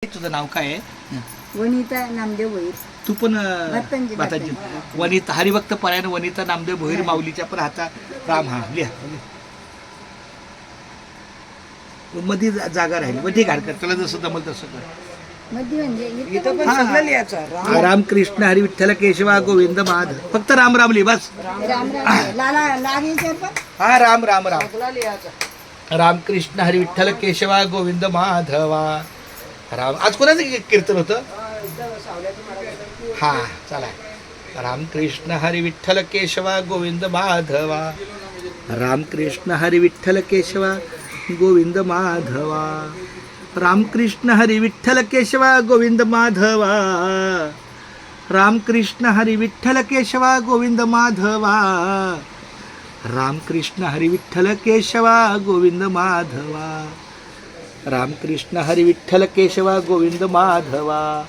तुझं नाव काय आहे? वनिता नामदेव भोईर. तू पण भक्तांची. भक्तांची. वनिता हरिभक्त परायण वनिता नामदेव भोईर माऊलीच्या पण हाता राम हा लिहा. मध्ये जागा राहिली मग ठीक आहे, तुला जसं जमल तसं कर. मध्ये म्हणजे इथं पण हा, हा. सगळं लिहायचं. राम कृष्ण हरी विठ्ठल केशवा गोविंद माधव. फक्त राम राम लिहि बस. राम राम लाला लागेल पण हा राम राम राम. सगळं लिहायचं. राम कृष्ण हरी विठ्ठल केशवा गोविंद माधवा. राम आज कोणाचं कीर्तन होतं? हा चला. राम कृष्ण हरी विठ्ठल केशवा गोविंद माधवा. राम कृष्ण हरी विठ्ठल केशवा गोविंद माधवा. राम कृष्ण हरी विठ्ठल केशवा गोविंद माधवा. राम कृष्ण हरी विठ्ठल केशवा गोविंद माधवा. राम कृष्ण हरी विठ्ठल केशवा गोविंद माधवा. राम कृष्ण हरी विठ्ठल केशवा गोविंद माधवा.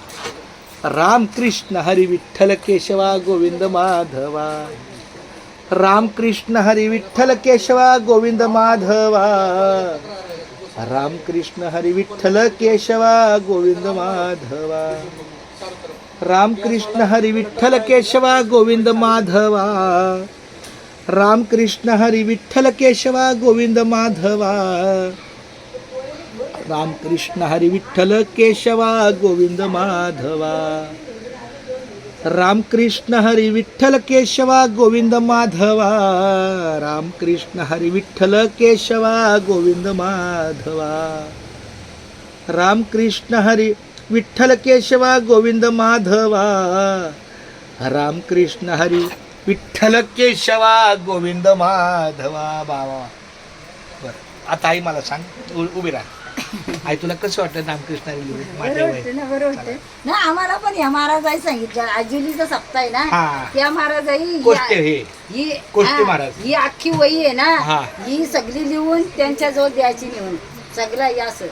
राम कृष्ण हरी विठ्ठल केशवा गोविंद माधवा. राम कृष्ण हरी विठ्ठल केशवा गोविंद माधवा. राम कृष्ण हरी विठ्ठल केशवा गोविंद माधवा. राम कृष्ण हरी विठ्ठल केशवा गोविंद माधवा. राम कृष्ण हरी विठ्ठल केशवा गोविंद माधवा. राम कृष्ण हरी विठ्ठल केशवा गोविंद माधवा. राम कृष्ण हरी विठ्ठल केशवा गोविंद माधवा. राम कृष्ण हरी विठ्ठल केशवा गोविंद माधवा. राम कृष्ण हरी विठ्ठल केशवा गोविंद माधवा. राम कृष्ण हरी विठ्ठल केशवा गोविंद माधवा. बाबा बरं आता आई मला सांग, उभी राहा. आई तुला कसं वाटतं रामकृष्ण हरी बरं माझ्या वाटतं ना, बरं वाटतं ना. आम्हाला पण या महाराजाई सांगितलं, आजुलीचा सप्ताह आहे ना, हा. त्या महाराजाई गोष्ट हे ही गोष्टी हा, महाराज. ही अख्खी वही आहे ना, हा. ही सगळी लिहून त्यांच्या जवळ द्यायची नेऊन सगळं हे असं